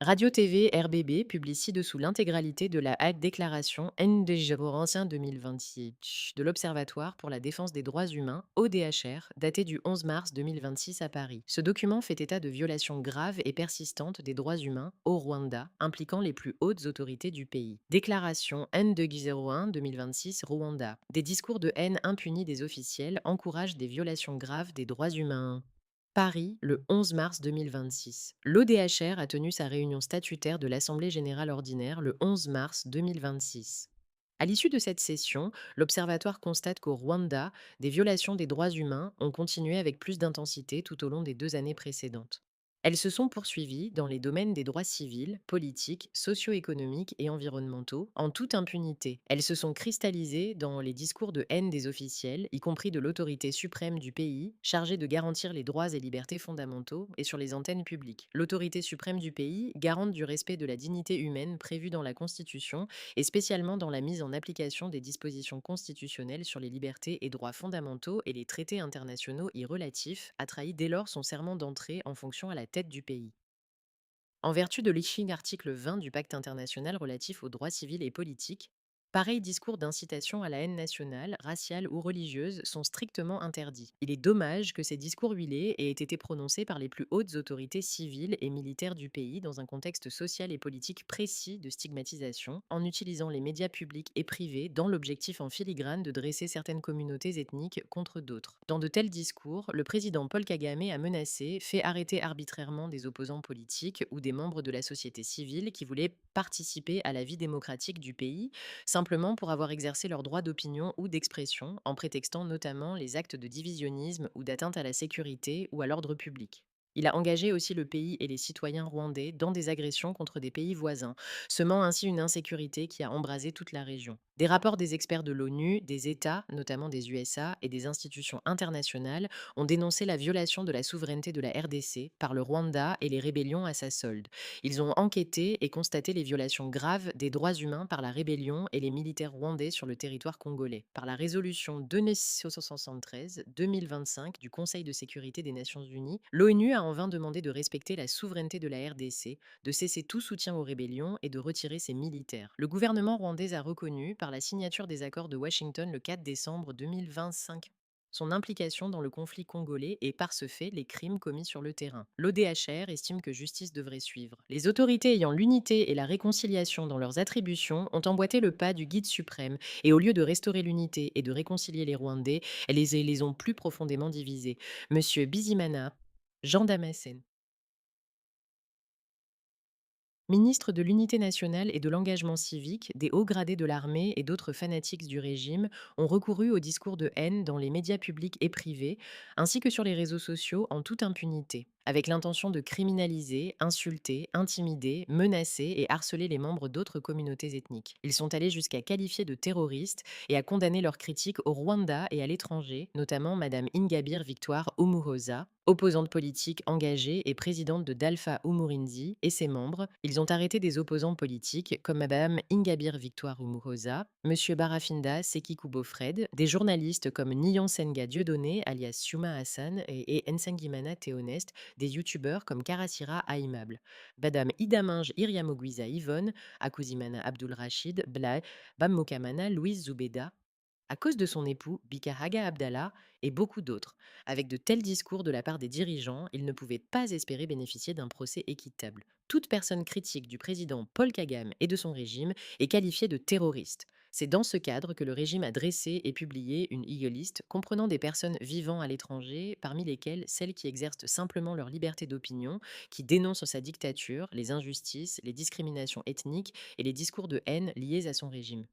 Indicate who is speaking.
Speaker 1: Radio-TV RBB publie ci-dessous l'intégralité de la déclaration NDJ 2026 de l'Observatoire pour la défense des droits humains, ODHR, datée du 11 mars 2026 à Paris. Ce document fait état de violations graves et persistantes des droits humains au Rwanda, impliquant les plus hautes autorités du pays. Déclaration N201 2026 Rwanda. Des discours de haine impunis des officiels encouragent des violations graves des droits humains. Paris, le 11 mars 2026. L'ODHR a tenu sa réunion statutaire de l'Assemblée générale ordinaire le 11 mars 2026. À l'issue de cette session, l'Observatoire constate qu'au Rwanda, des violations des droits humains ont continué avec plus d'intensité tout au long des 2 années précédentes. Elles se sont poursuivies dans les domaines des droits civils, politiques, socio-économiques et environnementaux, en toute impunité. Elles se sont cristallisées dans les discours de haine des officiels, y compris de l'autorité suprême du pays, chargée de garantir les droits et libertés fondamentaux, et sur les antennes publiques. L'autorité suprême du pays, garante du respect de la dignité humaine prévue dans la Constitution, et spécialement dans la mise en application des dispositions constitutionnelles sur les libertés et droits fondamentaux et les traités internationaux y relatifs, a trahi dès lors son serment d'entrée en fonction à la tête du pays. En vertu de l'issuing article 20 du Pacte international relatif aux droits civils et politiques, pareils discours d'incitation à la haine nationale, raciale ou religieuse sont strictement interdits. Il est dommage que ces discours huilés aient été prononcés par les plus hautes autorités civiles et militaires du pays dans un contexte social et politique précis de stigmatisation, en utilisant les médias publics et privés dans l'objectif en filigrane de dresser certaines communautés ethniques contre d'autres. Dans de tels discours, le président Paul Kagame a menacé, fait arrêter arbitrairement des opposants politiques ou des membres de la société civile qui voulaient participer à la vie démocratique du pays, simplement pour avoir exercé leur droit d'opinion ou d'expression, en prétextant notamment les actes de divisionnisme ou d'atteinte à la sécurité ou à l'ordre public. Il a engagé aussi le pays et les citoyens rwandais dans des agressions contre des pays voisins, semant ainsi une insécurité qui a embrasé toute la région. Des rapports des experts de l'ONU, des États, notamment des USA, et des institutions internationales ont dénoncé la violation de la souveraineté de la RDC par le Rwanda et les rébellions à sa solde. Ils ont enquêté et constaté les violations graves des droits humains par la rébellion et les militaires rwandais sur le territoire congolais. Par la résolution 273-2025 du Conseil de sécurité des Nations Unies, l'ONU a en vain demandé de respecter la souveraineté de la RDC, de cesser tout soutien aux rébellions et de retirer ses militaires. Le gouvernement rwandais a reconnu, par la signature des accords de Washington le 4 décembre 2025, son implication dans le conflit congolais et par ce fait les crimes commis sur le terrain. L'ODHR estime que justice devrait suivre. Les autorités ayant l'unité et la réconciliation dans leurs attributions ont emboîté le pas du guide suprême et au lieu de restaurer l'unité et de réconcilier les Rwandais, elles les ont plus profondément divisés. Monsieur Bizimana, Jean Damascène. Ministre de l'Unité nationale et de l'engagement civique, des hauts gradés de l'armée et d'autres fanatiques du régime ont recouru au discours de haine dans les médias publics et privés, ainsi que sur les réseaux sociaux en toute impunité, avec l'intention de criminaliser, insulter, intimider, menacer et harceler les membres d'autres communautés ethniques. Ils sont allés jusqu'à qualifier de terroristes et à condamner leurs critiques au Rwanda et à l'étranger, notamment Madame Ingabire Victoire Umuhoza, opposante politique engagée et présidente de Dalfa Umurinzi et ses membres. Ils ont arrêté des opposants politiques comme Madame Ingabire Victoire Umuhoza, Monsieur Barafinda Sekikubo Fred, des journalistes comme Nyon Senga Dieudonné alias Siuma Hassan et Nsengimana Théoneste, des youtubeurs comme Karasira Aimable, Madame Idaminge Iriamogwiza Yvonne, Akuzimana Abdul Rachid, Bla, Bammokamana Louise Zoubeda, à cause de son époux, Bika Haga Abdallah, et beaucoup d'autres. Avec de tels discours de la part des dirigeants, ils ne pouvaient pas espérer bénéficier d'un procès équitable. Toute personne critique du président Paul Kagame et de son régime est qualifiée de terroriste. C'est dans ce cadre que le régime a dressé et publié une e-list comprenant des personnes vivant à l'étranger, parmi lesquelles celles qui exercent simplement leur liberté d'opinion, qui dénoncent sa dictature, les injustices, les discriminations ethniques et les discours de haine liés à son régime.